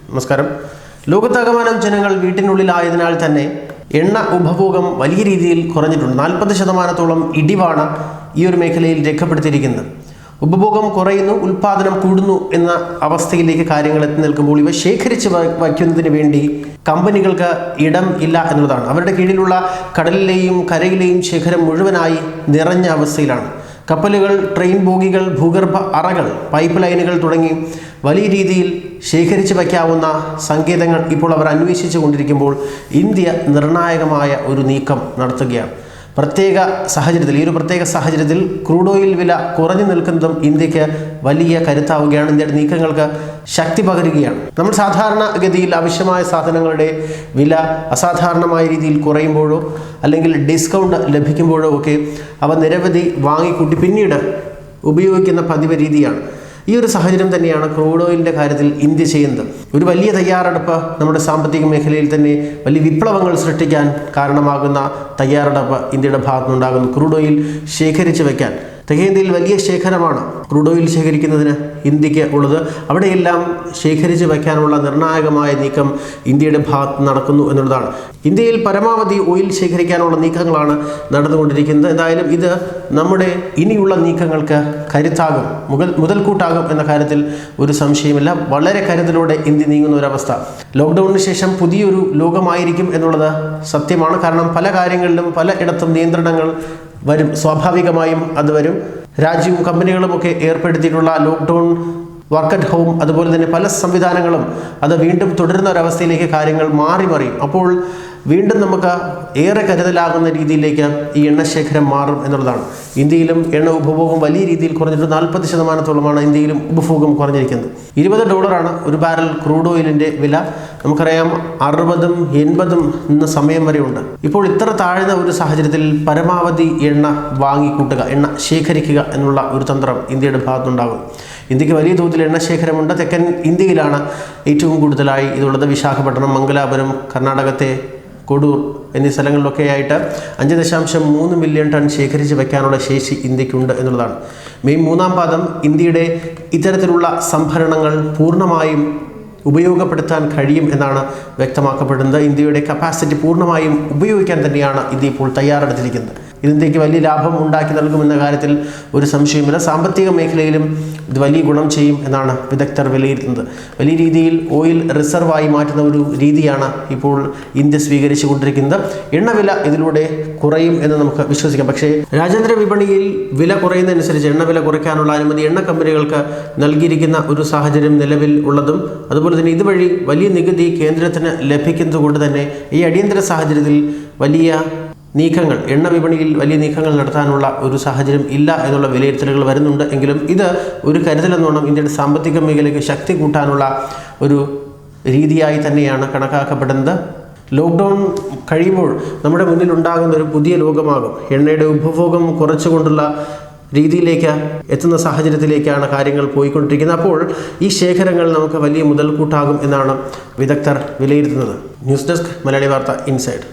നമസ്കാരം. ലോകത്താകമാനം ജനങ്ങൾ വീട്ടിനുള്ളിലായതിനാൽ തന്നെ എണ്ണ ഉപഭോഗം വലിയ രീതിയിൽ കുറഞ്ഞിട്ടുണ്ട്. 40% ഇടിവാണ് ഈ ഒരു മേഖലയിൽ രേഖപ്പെടുത്തിയിരിക്കുന്നത്. ഉപഭോഗം കുറയുന്നു, ഉൽപ്പാദനം കൂടുന്നു എന്ന അവസ്ഥയിലേക്ക് കാര്യങ്ങൾ എത്തി നിൽക്കുമ്പോൾ ഇവ ശേഖരിച്ച് വയ്ക്കുന്നതിന് വേണ്ടി കമ്പനികൾക്ക് ഇടം ഇല്ല എന്നുള്ളതാണ്. അവരുടെ കീഴിലുള്ള കടലിലെയും കരയിലെയും ശേഖരം മുഴുവനായി നിറഞ്ഞ അവസ്ഥയിലാണ്. കപ്പലുകൾ, ട്രെയിൻ ബോഗികൾ, ഭൂഗർഭ അറകൾ, പൈപ്പ് ലൈനുകൾ തുടങ്ങി വലിയ രീതിയിൽ ശേഖരിച്ച് വയ്ക്കാവുന്ന സങ്കേതങ്ങൾ ഇപ്പോൾ അവർ അന്വേഷിച്ചു കൊണ്ടിരിക്കുമ്പോൾ ഇന്ത്യ നിർണായകമായ ഒരു നീക്കം നടത്തുകയാണ്. ഈ ഒരു പ്രത്യേക സാഹചര്യത്തിൽ ക്രൂഡ് ഓയിൽ വില കുറഞ്ഞു നിൽക്കുന്നതും ഇന്ത്യക്ക് വലിയ കരുത്താവുകയാണ്. ഇന്ത്യയുടെ നീക്കങ്ങൾക്ക് ശക്തി പകരുകയാണ്. നമ്മൾ സാധാരണഗതിയിൽ ആവശ്യമായ സാധനങ്ങളുടെ വില അസാധാരണമായ രീതിയിൽ കുറയുമ്പോഴോ അല്ലെങ്കിൽ ഡിസ്കൗണ്ട് ലഭിക്കുമ്പോഴോ ഒക്കെ അവ നിരവധി വാങ്ങിക്കൂട്ടി പിന്നീട് ഉപയോഗിക്കുന്ന പതിവ് രീതിയാണ്. ഈ ഒരു സാഹചര്യം തന്നെയാണ് ക്രൂഡ് ഓയിലിൻ്റെ കാര്യത്തിൽ ഇന്ത്യ ചെയ്യുന്നത്. ഒരു വലിയ തയ്യാറെടുപ്പ് നമ്മുടെ സാമ്പത്തിക മേഖലയിൽ തന്നെ വലിയ വിപ്ലവങ്ങൾ സൃഷ്ടിക്കാൻ കാരണമാകുന്ന തയ്യാറെടുപ്പ് ഇന്ത്യയുടെ ഭാഗത്തുനിന്നുണ്ടാകുന്നു. ക്രൂഡ് ഓയിൽ ശേഖരിച്ച് വയ്ക്കാൻ തെക്കേന്ത്യയിൽ വലിയ ശേഖരമാണ് ക്രൂഡ് ഓയിൽ ശേഖരിക്കുന്നതിന് ഇന്ത്യക്ക് ഉള്ളത്. അവിടെയെല്ലാം ശേഖരിച്ച് വയ്ക്കാനുള്ള നിർണായകമായ നീക്കം ഇന്ത്യയുടെ ഭാഗത്ത് നടക്കുന്നു എന്നുള്ളതാണ്. ഇന്ത്യയിൽ പരമാവധി ഓയിൽ ശേഖരിക്കാനുള്ള നീക്കങ്ങളാണ് നടന്നുകൊണ്ടിരിക്കുന്നത്. എന്തായാലും ഇത് നമ്മുടെ ഇനിയുള്ള നീക്കങ്ങൾക്ക് കരുത്താകും, മുതൽക്കൂട്ടാകും എന്ന കാര്യത്തിൽ ഒരു സംശയമില്ല. വളരെ കരുതലോടെ ഇന്ത്യ നീങ്ങുന്ന ഒരവസ്ഥ. ലോക്ക്ഡൗണിന് ശേഷം പുതിയൊരു ലോകമായിരിക്കും എന്നുള്ളത് സത്യമാണ്. കാരണം പല കാര്യങ്ങളിലും പലയിടത്തും നിയന്ത്രണങ്ങൾ വരും, സ്വാഭാവികമായും അത് വരും. രാജ്യവും കമ്പനികളുമൊക്കെ ഏർപ്പെടുത്തിയിട്ടുള്ള ലോക്ക്ഡൗൺ, വർക്ക് അറ്റ് ഹോം, അതുപോലെ തന്നെ പല സംവിധാനങ്ങളും അത് വീണ്ടും തുടരുന്ന ഒരവസ്ഥയിലേക്ക് കാര്യങ്ങൾ മാറിയും. അപ്പോൾ വീണ്ടും നമുക്ക് ഏറെ കരുതലാകുന്ന രീതിയിലേക്ക് ഈ എണ്ണശേഖരം മാറും എന്നുള്ളതാണ്. ഇന്ത്യയിലും എണ്ണ ഉപഭോഗം വലിയ രീതിയിൽ കുറഞ്ഞിട്ട് 40% ഇന്ത്യയിലും ഉപഭോഗം കുറഞ്ഞിരിക്കുന്നത്. $20 ഒരു ബാരൽ ക്രൂഡ് ഓയിലിൻ്റെ വില. നമുക്കറിയാം 60ഉം 80ഉം ഇന്ന സമയം വരെ ഉണ്ട്. ഇപ്പോൾ ഇത്ര താഴ്ന്ന ഒരു സാഹചര്യത്തിൽ പരമാവധി എണ്ണ വാങ്ങിക്കൂട്ടുക, എണ്ണ ശേഖരിക്കുക എന്നുള്ള ഒരു തന്ത്രം ഇന്ത്യയുടെ ഭാഗത്തുണ്ടാകും. ഇന്ത്യക്ക് വലിയ തോതിൽ എണ്ണശേഖരമുണ്ട്. തെക്കൻ ഇന്ത്യയിലാണ് ഏറ്റവും കൂടുതലായി ഇതുള്ളത്. വിശാഖപട്ടണം, മംഗലാപുരം, കർണാടകത്തെ കൊടൂർ എന്നീ സ്ഥലങ്ങളിലൊക്കെയായിട്ട് 5.3 മില്യൺ ടൺ ശേഖരിച്ച് വയ്ക്കാനുള്ള ശേഷി ഇന്ത്യക്കുണ്ട് എന്നുള്ളതാണ്. മെയ് 3-ാം പാദം ഇന്ത്യയുടെ ഇത്തരത്തിലുള്ള സംഭരണങ്ങൾ പൂർണ്ണമായും ഉപയോഗപ്പെടുത്താൻ കഴിയും എന്നാണ് വ്യക്തമാക്കപ്പെടുന്നത്. ഇന്ത്യയുടെ കപ്പാസിറ്റി പൂർണ്ണമായും ഉപയോഗിക്കാൻ തന്നെയാണ് ഇന്ത്യ ഇപ്പോൾ തയ്യാറെടുത്തിരിക്കുന്നത്. ഇന്ത്യക്ക് വലിയ ലാഭം ഉണ്ടാക്കി നൽകുമെന്ന കാര്യത്തിൽ ഒരു സംശയമില്ല. സാമ്പത്തിക മേഖലയിലും ഇത് വലിയ ഗുണം ചെയ്യും എന്നാണ് വിദഗ്ധർ വിലയിരുത്തുന്നത്. വലിയ രീതിയിൽ ഓയിൽ റിസർവായി മാറ്റുന്ന ഒരു രീതിയാണ് ഇപ്പോൾ ഇന്ത്യ സ്വീകരിച്ചു കൊണ്ടിരിക്കുന്നത്. എണ്ണവില ഇതിലൂടെ കുറയും എന്ന് നമുക്ക് വിശ്വസിക്കാം. പക്ഷേ രാജ്യാന്തര വിപണിയിൽ വില കുറയുന്നതനുസരിച്ച് എണ്ണവില കുറയ്ക്കാനുള്ള അനുമതി എണ്ണ കമ്പനികൾക്ക് നൽകിയിരിക്കുന്ന ഒരു സാഹചര്യം നിലവിൽ ഉള്ളതും അതുപോലെ തന്നെ ഇതുവഴി വലിയ നികുതി കേന്ദ്രത്തിന് ലഭിക്കുന്നത് കൊണ്ട് തന്നെ ഈ അടിയന്തര സാഹചര്യത്തിൽ വലിയ നീക്കങ്ങൾ, എണ്ണ വിപണിയിൽ വലിയ നീക്കങ്ങൾ നടത്താനുള്ള ഒരു സാഹചര്യം ഇല്ല എന്നുള്ള വിലയിരുത്തലുകൾ വരുന്നുണ്ട്. എങ്കിലും ഇത് ഒരു കരുതലെന്നോണം ഇന്ത്യയുടെ സാമ്പത്തിക മേഖലയ്ക്ക് ശക്തി കൂട്ടാനുള്ള ഒരു രീതിയായി തന്നെയാണ് കണക്കാക്കപ്പെടുന്നത്. ലോക്ക്ഡൗൺ കഴിയുമ്പോൾ നമ്മുടെ മുന്നിൽ ഉണ്ടാകുന്ന ഒരു പുതിയ ലോകമാകും. എണ്ണയുടെ ഉപഭോഗം കുറച്ചുകൊണ്ടുള്ള രീതിയിലേക്ക് എത്തുന്ന സാഹചര്യത്തിലേക്കാണ് കാര്യങ്ങൾ പോയിക്കൊണ്ടിരിക്കുന്നത്. അപ്പോൾ ഈ ശേഖരങ്ങൾ നമുക്ക് വലിയ മുതൽക്കൂട്ടാകും എന്നാണ് വിദഗ്ധർ വിലയിരുത്തുന്നത്. ന്യൂസ് ഡെസ്ക്, മലയാളി വാർത്ത, ഇൻസൈഡ്.